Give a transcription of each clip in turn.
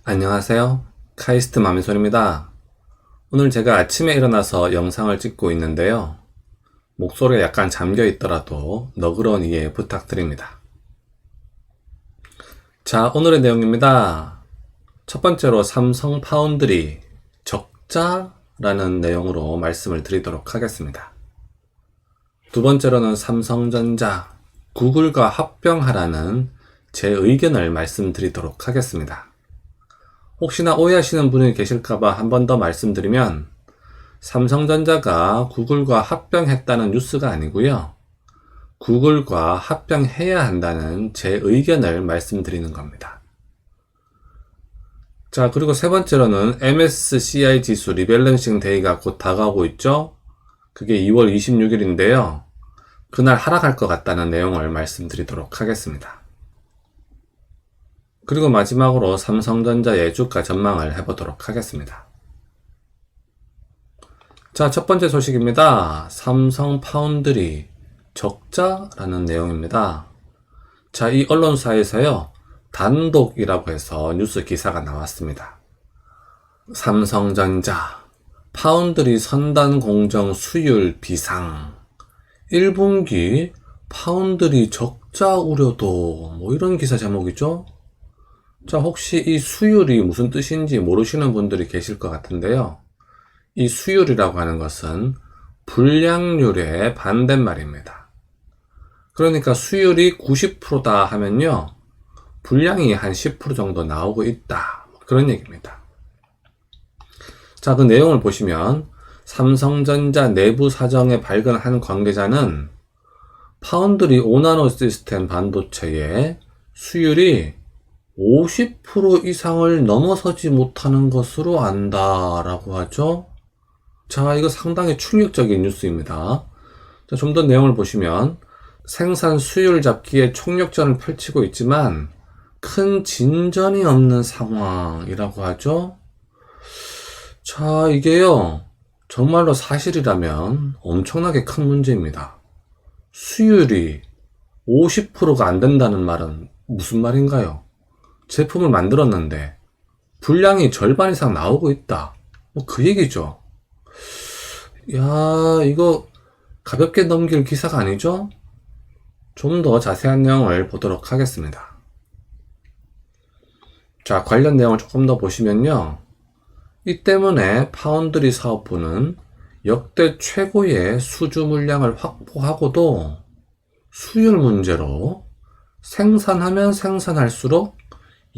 안녕하세요. 카이스트 마미솔입니다. 오늘 제가 아침에 일어나서 영상을 찍고 있는데요. 목소리가 약간 잠겨 있더라도 너그러운 이해 부탁드립니다. 자, 오늘의 내용입니다. 첫 번째로 삼성 파운드리 적자라는 내용으로 말씀을 드리도록 하겠습니다. 두 번째로는 삼성전자 구글과 합병하라는 제 의견을 말씀드리도록 하겠습니다. 혹시나 오해하시는 분이 계실까봐 한 번 더 말씀드리면 삼성전자가 구글과 합병했다는 뉴스가 아니고요. 구글과 합병해야 한다는 제 의견을 말씀드리는 겁니다. 자, 그리고 세 번째로는 MSCI 지수 리밸런싱 데이가 곧 다가오고 있죠. 그게 2월 26일인데요. 그날 하락할 것 같다는 내용을 말씀드리도록 하겠습니다. 그리고 마지막으로 삼성전자의 주가 전망을 해보도록 하겠습니다. 자, 첫 번째 소식입니다. 삼성 파운드리 적자라는 내용입니다. 자, 이 언론사에서요, 단독이라고 해서 뉴스 기사가 나왔습니다. 삼성전자 파운드리 선단 공정 수율 비상 1분기 파운드리 적자 우려도 뭐 이런 기사 제목이죠. 자, 혹시 이 수율이 무슨 뜻인지 모르시는 분들이 계실 것 같은데요. 이 수율이라고 하는 것은 불량률의 반대말입니다. 그러니까 수율이 90%다 하면요, 불량이 한 10% 정도 나오고 있다. 그런 얘기입니다. 자, 그 내용을 보시면 삼성전자 내부 사정에 발견한 관계자는 파운드리 5나노 시스템 반도체의 수율이 50% 이상을 넘어서지 못하는 것으로 안다라고 하죠. 자, 이거 상당히 충격적인 뉴스입니다. 자, 좀 더 내용을 보시면 생산 수율 잡기에 총력전을 펼치고 있지만 큰 진전이 없는 상황이라고 하죠. 자, 이게요, 정말로 사실이라면 엄청나게 큰 문제입니다. 수율이 50%가 안 된다는 말은 무슨 말인가요? 제품을 만들었는데 분량이 절반 이상 나오고 있다. 뭐 그 얘기죠. 야, 이거 가볍게 넘길 기사가 아니죠? 좀 더 자세한 내용을 보도록 하겠습니다. 자, 관련 내용을 조금 더 보시면요. 이 때문에 파운드리 사업부는 역대 최고의 수주 물량을 확보하고도 수율 문제로 생산하면 생산할수록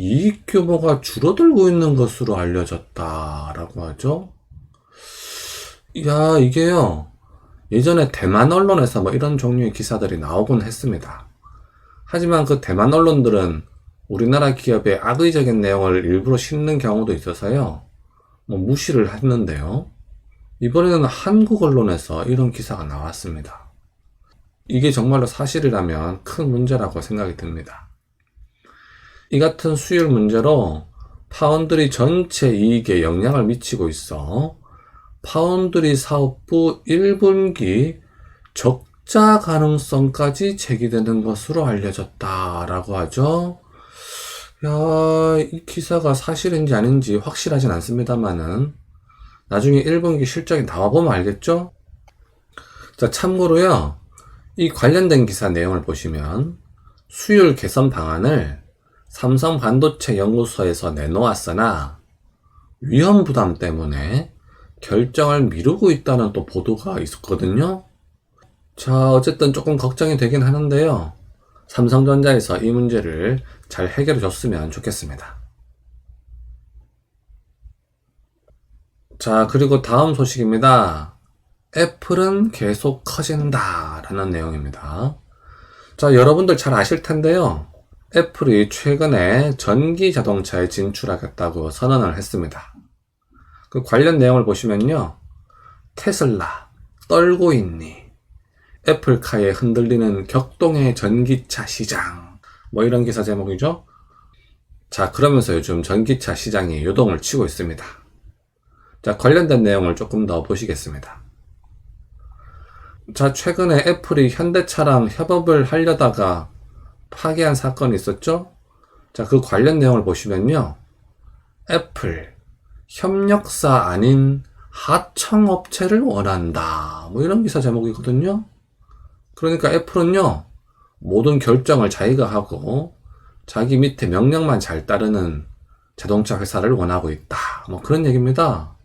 이익 규모가 줄어들고 있는 것으로 알려졌다라고 하죠. 야, 이게요, 예전에 대만 언론에서 뭐 이런 종류의 기사들이 나오곤 했습니다. 하지만 그 대만 언론들은 우리나라 기업의 악의적인 내용을 일부러 싣는 경우도 있어서요, 뭐 무시를 했는데요. 이번에는 한국 언론에서 이런 기사가 나왔습니다. 이게 정말로 사실이라면 큰 문제라고 생각이 듭니다. 이 같은 수율 문제로 파운드리 전체 이익에 영향을 미치고 있어 파운드리 사업부 1분기 적자 가능성까지 제기되는 것으로 알려졌다라고 하죠. 야, 이 기사가 사실인지 아닌지 확실하진 않습니다만은 나중에 1분기 실적이 나와보면 알겠죠? 자, 참고로요, 이 관련된 기사 내용을 보시면 수율 개선 방안을 삼성 반도체 연구소에서 내놓았으나 위험 부담 때문에 결정을 미루고 있다는 또 보도가 있었거든요. 자, 어쨌든 조금 걱정이 되긴 하는데요. 삼성전자에서 이 문제를 잘 해결해 줬으면 좋겠습니다. 자, 그리고 다음 소식입니다. 애플은 계속 커진다 라는 내용입니다. 자, 여러분들 잘 아실 텐데요. 애플이 최근에 전기 자동차에 진출하겠다고 선언을 했습니다. 그 관련 내용을 보시면요. 테슬라, 떨고 있니? 애플카에 흔들리는 격동의 전기차 시장. 뭐 이런 기사 제목이죠. 자, 그러면서 요즘 전기차 시장이 요동을 치고 있습니다. 자, 관련된 내용을 조금 더 보시겠습니다. 자, 최근에 애플이 현대차랑 협업을 하려다가 파기한 사건이 있었죠? 자, 그 관련 내용을 보시면요. 애플, 협력사 아닌 하청업체를 원한다. 뭐 이런 기사 제목이거든요. 그러니까 애플은요, 모든 결정을 자기가 하고 자기 밑에 명령만 잘 따르는 자동차 회사를 원하고 있다. 뭐 그런 얘기입니다.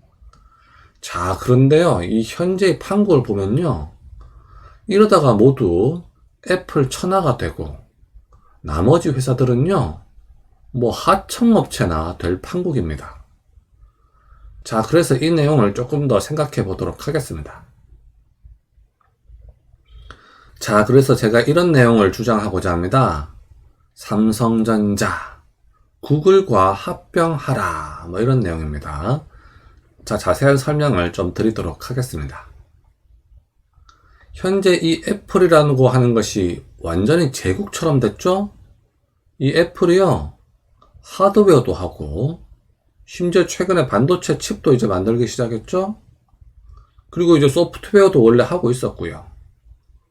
자, 그런데요, 이 현재의 판국을 보면요, 이러다가 모두 애플 천하가 되고 나머지 회사들은요, 뭐 하청업체나 될 판국입니다. 자, 그래서 이 내용을 조금 더 생각해 보도록 하겠습니다. 자, 그래서 제가 이런 내용을 주장하고자 합니다. 삼성전자, 구글과 합병하라. 뭐 이런 내용입니다. 자, 자세한 설명을 좀 드리도록 하겠습니다. 현재 이 애플이라고 하는 것이 완전히 제국처럼 됐죠? 이 애플이요, 하드웨어도 하고, 심지어 최근에 반도체 칩도 이제 만들기 시작했죠? 그리고 이제 소프트웨어도 원래 하고 있었고요.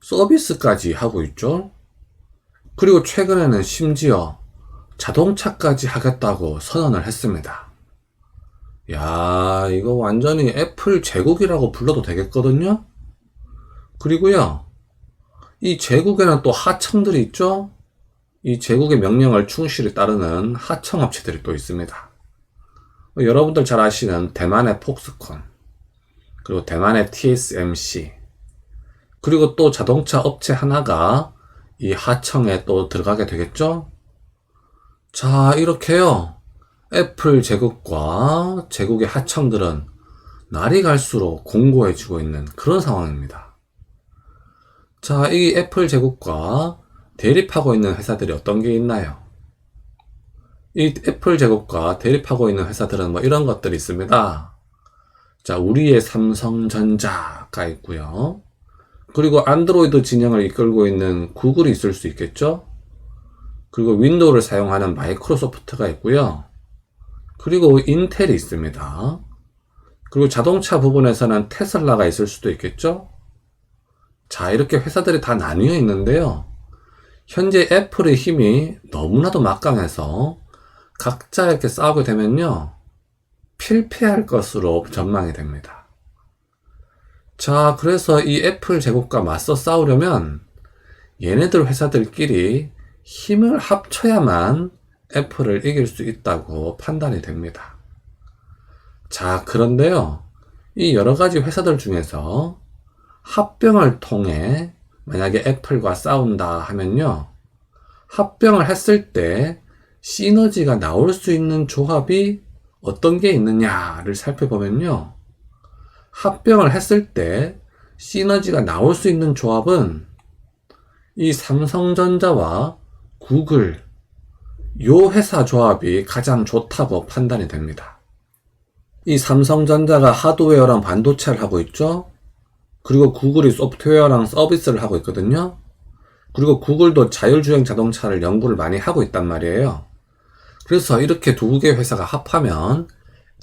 서비스까지 하고 있죠? 그리고 최근에는 심지어 자동차까지 하겠다고 선언을 했습니다. 야, 이거 완전히 애플 제국이라고 불러도 되겠거든요? 그리고요, 이 제국에는 또 하청들이 있죠? 이 제국의 명령을 충실히 따르는 하청업체들이 또 있습니다. 여러분들 잘 아시는 대만의 폭스콘, 그리고 대만의 TSMC, 그리고 또 자동차 업체 하나가 이 하청에 또 들어가게 되겠죠? 자, 이렇게요, 애플 제국과 제국의 하청들은 날이 갈수록 공고해지고 있는 그런 상황입니다. 자, 이 애플 제국과 대립하고 있는 회사들이 어떤 게 있나요? 이 애플 제국과 대립하고 있는 회사들은 뭐 이런 것들이 있습니다. 자, 우리의 삼성전자가 있고요. 그리고 안드로이드 진영을 이끌고 있는 구글이 있을 수 있겠죠. 그리고 윈도우를 사용하는 마이크로소프트가 있고요. 그리고 인텔이 있습니다. 그리고 자동차 부분에서는 테슬라가 있을 수도 있겠죠. 자, 이렇게 회사들이 다 나뉘어 있는데요. 현재 애플의 힘이 너무나도 막강해서 각자 이렇게 싸우게 되면요, 필패할 것으로 전망이 됩니다. 자, 그래서 이 애플 제국과 맞서 싸우려면 얘네들 회사들끼리 힘을 합쳐야만 애플을 이길 수 있다고 판단이 됩니다. 자, 그런데요, 이 여러 가지 회사들 중에서 합병을 통해 만약에 애플과 싸운다 하면요, 합병을 했을 때 시너지가 나올 수 있는 조합이 어떤 게 있느냐를 살펴보면요, 합병을 했을 때 시너지가 나올 수 있는 조합은 이 삼성전자와 구글, 요 회사 조합이 가장 좋다고 판단이 됩니다. 이 삼성전자가 하드웨어랑 반도체를 하고 있죠. 그리고 구글이 소프트웨어랑 서비스를 하고 있거든요. 그리고 구글도 자율주행 자동차를 연구를 많이 하고 있단 말이에요. 그래서 이렇게 두 개 회사가 합하면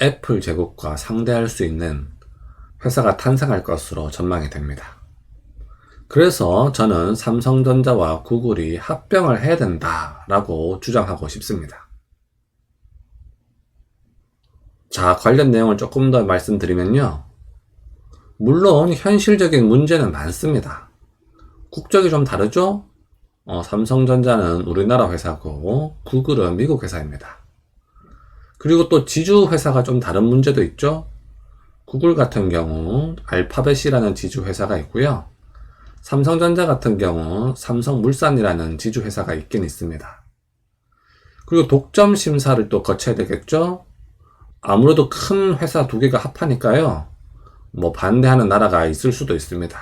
애플 제국과 상대할 수 있는 회사가 탄생할 것으로 전망이 됩니다. 그래서 저는 삼성전자와 구글이 합병을 해야 된다라고 주장하고 싶습니다. 자, 관련 내용을 조금 더 말씀드리면요. 물론 현실적인 문제는 많습니다. 국적이 좀 다르죠? 삼성전자는 우리나라 회사고 구글은 미국 회사입니다. 그리고 또 지주 회사가 좀 다른 문제도 있죠? 구글 같은 경우 알파벳이라는 지주 회사가 있고요. 삼성전자 같은 경우 삼성물산이라는 지주 회사가 있긴 있습니다. 그리고 독점 심사를 또 거쳐야 되겠죠? 아무래도 큰 회사 두 개가 합하니까요, 뭐 반대하는 나라가 있을 수도 있습니다.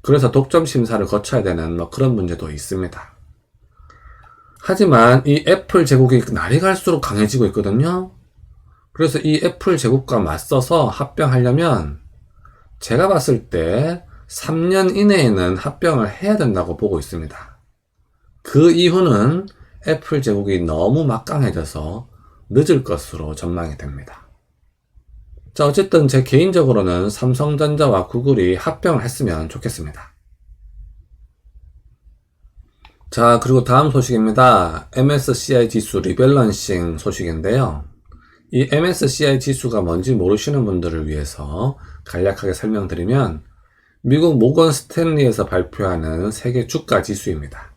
그래서 독점 심사를 거쳐야 되는 뭐 그런 문제도 있습니다. 하지만 이 애플 제국이 날이 갈수록 강해지고 있거든요. 그래서 이 애플 제국과 맞서서 합병하려면 제가 봤을 때 3년 이내에는 합병을 해야 된다고 보고 있습니다. 그 이유는 애플 제국이 너무 막강해져서 늦을 것으로 전망이 됩니다. 자, 어쨌든 제 개인적으로는 삼성전자와 구글이 합병을 했으면 좋겠습니다. 자, 그리고 다음 소식입니다. MSCI 지수 리밸런싱 소식인데요. 이 MSCI 지수가 뭔지 모르시는 분들을 위해서 간략하게 설명드리면 미국 모건 스탠리에서 발표하는 세계 주가 지수입니다.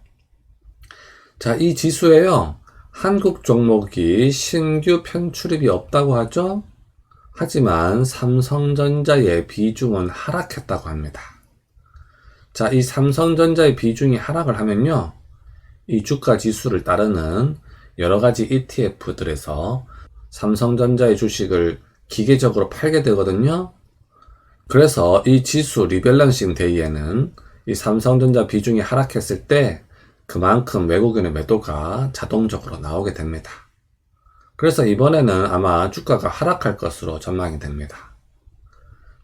자, 이 지수에요, 한국 종목이 신규 편출입이 없다고 하죠? 하지만 삼성전자의 비중은 하락했다고 합니다. 자, 이 삼성전자의 비중이 하락을 하면요, 이 주가 지수를 따르는 여러 가지 ETF들에서 삼성전자의 주식을 기계적으로 팔게 되거든요. 그래서 이 지수 리밸런싱 데이에는 이 삼성전자 비중이 하락했을 때 그만큼 외국인의 매도가 자동적으로 나오게 됩니다. 그래서 이번에는 아마 주가가 하락할 것으로 전망이 됩니다.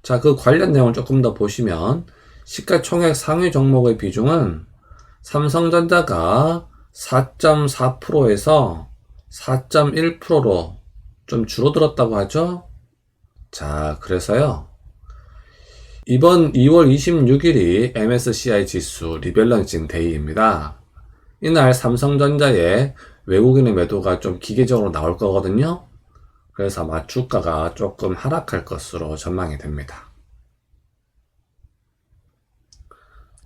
자, 그 관련 내용을 조금 더 보시면 시가총액 상위 종목의 비중은 삼성전자가 4.4%에서 4.1%로 좀 줄어들었다고 하죠. 자, 그래서요, 이번 2월 26일이 MSCI 지수 리밸런싱 데이입니다. 이날 삼성전자의 외국인의 매도가 좀 기계적으로 나올 거거든요. 그래서 아마 주가가 조금 하락할 것으로 전망이 됩니다.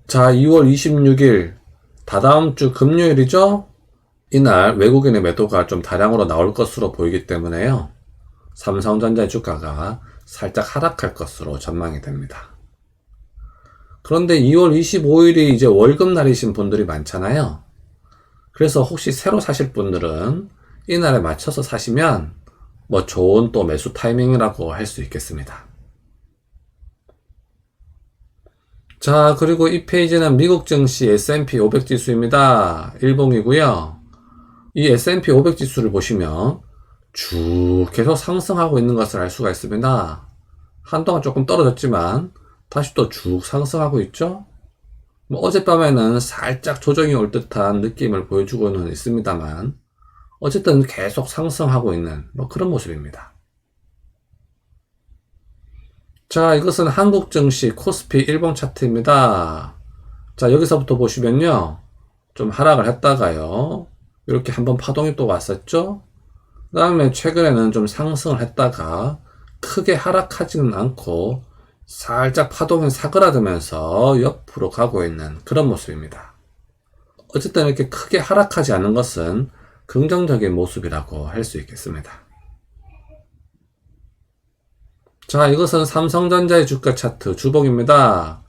자, 2월 26일 다다음 주 금요일이죠? 이날 외국인의 매도가 좀 다량으로 나올 것으로 보이기 때문에요, 삼성전자의 주가가 살짝 하락할 것으로 전망이 됩니다. 그런데 2월 25일이 이제 월급날이신 분들이 많잖아요. 그래서 혹시 새로 사실 분들은 이날에 맞춰서 사시면 뭐 좋은 또 매수 타이밍이라고 할 수 있겠습니다. 자, 그리고 이 페이지는 미국 증시 S&P 500 지수입니다. 일봉이고요. 이 S&P 500 지수를 보시면 쭉 계속 상승하고 있는 것을 알 수가 있습니다. 한동안 조금 떨어졌지만 다시 또 쭉 상승하고 있죠. 뭐 어젯밤에는 살짝 조정이 올 듯한 느낌을 보여주고는 있습니다만 어쨌든 계속 상승하고 있는 뭐 그런 모습입니다. 자, 이것은 한국 증시 코스피 일봉 차트입니다. 자, 여기서부터 보시면요, 좀 하락을 했다가요, 이렇게 한번 파동이 또 왔었죠. 그 다음에 최근에는 좀 상승을 했다가 크게 하락하지는 않고 살짝 파동이 사그라들면서 옆으로 가고 있는 그런 모습입니다. 어쨌든 이렇게 크게 하락하지 않는 것은 긍정적인 모습이라고 할 수 있겠습니다. 자, 이것은 삼성전자의 주가 차트 주봉입니다.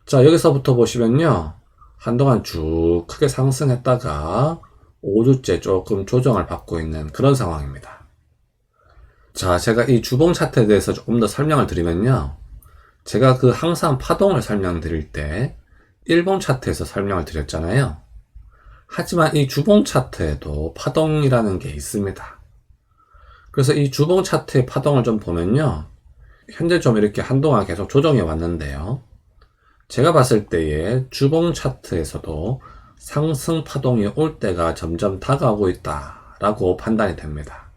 자, 여기서부터 보시면요, 한동안 쭉 크게 상승했다가 5주째 조금 조정을 받고 있는 그런 상황입니다. 자, 제가 이 주봉 차트에 대해서 조금 더 설명을 드리면요, 제가 그 항상 파동을 설명드릴 때 일봉 차트에서 설명을 드렸잖아요. 하지만 이 주봉 차트에도 파동이라는 게 있습니다. 그래서 이 주봉 차트의 파동을 좀 보면요, 현재 좀 이렇게 한동안 계속 조정해 왔는데요, 제가 봤을 때의 주봉 차트에서도 상승 파동이 올 때가 점점 다가오고 있다라고 판단이 됩니다.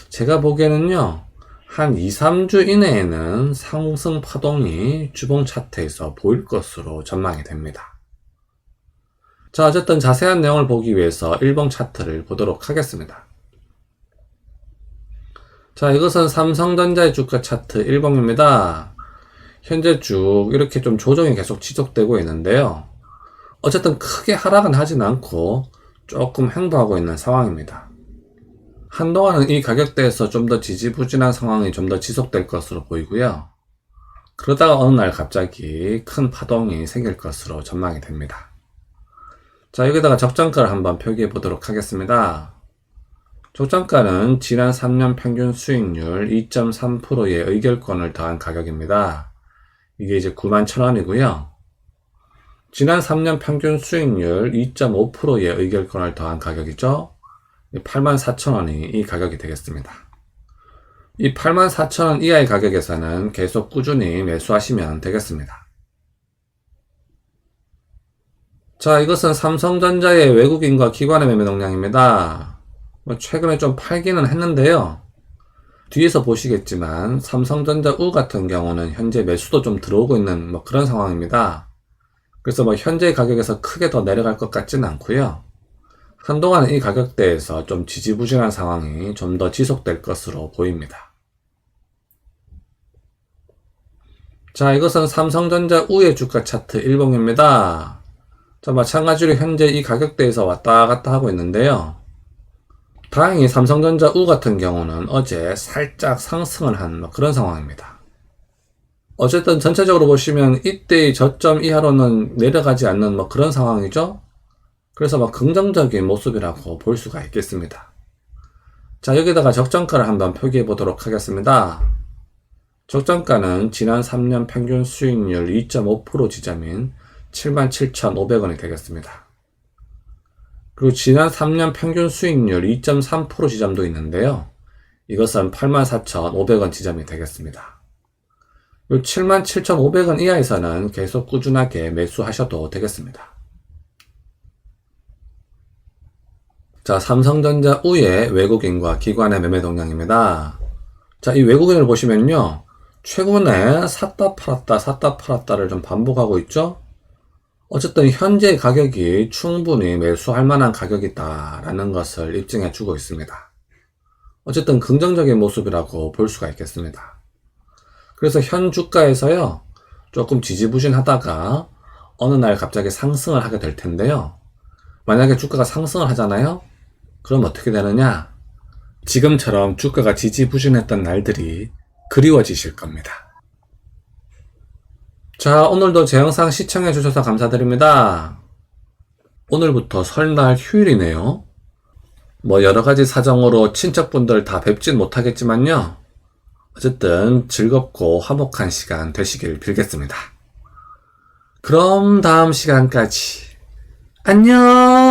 제가 보기에는요, 한 2, 3주 이내에는 상승 파동이 주봉 차트에서 보일 것으로 전망이 됩니다. 자, 어쨌든 자세한 내용을 보기 위해서 일봉 차트를 보도록 하겠습니다. 자, 이것은 삼성전자의 주가 차트 일봉입니다. 현재 쭉 이렇게 좀 조정이 계속 지속되고 있는데요, 어쨌든 크게 하락은 하진 않고 조금 횡보하고 있는 상황입니다. 한동안은 이 가격대에서 좀 더 지지부진한 상황이 좀 더 지속될 것으로 보이고요. 그러다가 어느 날 갑자기 큰 파동이 생길 것으로 전망이 됩니다. 자, 여기다가 적정가를 한번 표기해 보도록 하겠습니다. 적정가는 지난 3년 평균 수익률 2.3%의 의결권을 더한 가격입니다. 이게 이제 91,000원이고요. 지난 3년 평균 수익률 2.5%의 의결권을 더한 가격이죠. 84,000원이 이 가격이 되겠습니다. 이 84,000원 이하의 가격에서는 계속 꾸준히 매수하시면 되겠습니다. 자, 이것은 삼성전자의 외국인과 기관의 매매 동량입니다. 최근에 좀 팔기는 했는데요, 뒤에서 보시겠지만 삼성전자 우 같은 경우는 현재 매수도 좀 들어오고 있는 그런 상황입니다. 그래서 현재 가격에서 크게 더 내려갈 것 같지는 않고요. 한동안 이 가격대에서 좀 지지부진한 상황이 좀 더 지속될 것으로 보입니다. 자, 이것은 삼성전자 우회 주가 차트 일봉입니다. 자, 마찬가지로 현재 이 가격대에서 왔다 갔다 하고 있는데요. 다행히 삼성전자 우 같은 경우는 어제 살짝 상승을 한 그런 상황입니다. 어쨌든 전체적으로 보시면 이때의 저점 이하로는 내려가지 않는 그런 상황이죠. 그래서 긍정적인 모습이라고 볼 수가 있겠습니다. 자, 여기다가 적정가를 한번 표기해 보도록 하겠습니다. 적정가는 지난 3년 평균 수익률 2.5% 지점인 77,500원이 되겠습니다. 그리고 지난 3년 평균 수익률 2.3% 지점도 있는데요. 이것은 84,500원 지점이 되겠습니다. 77,500원 이하에서는 계속 꾸준하게 매수하셔도 되겠습니다. 자, 삼성전자 우의 외국인과 기관의 매매 동향입니다. 자, 이 외국인을 보시면요. 최근에 샀다 팔았다를 좀 반복하고 있죠. 어쨌든 현재 가격이 충분히 매수할 만한 가격이다라는 것을 입증해 주고 있습니다. 어쨌든 긍정적인 모습이라고 볼 수가 있겠습니다. 그래서 현 주가에서요, 조금 지지부진하다가 어느 날 갑자기 상승을 하게 될 텐데요. 만약에 주가가 상승을 하잖아요? 그럼 어떻게 되느냐? 지금처럼 주가가 지지부진했던 날들이 그리워지실 겁니다. 자, 오늘도 제 영상 시청해 주셔서 감사드립니다. 오늘부터 설날 휴일이네요. 여러가지 사정으로 친척분들 다 뵙진 못하겠지만요. 어쨌든 즐겁고 화목한 시간 되시길 빌겠습니다. 그럼 다음 시간까지 안녕!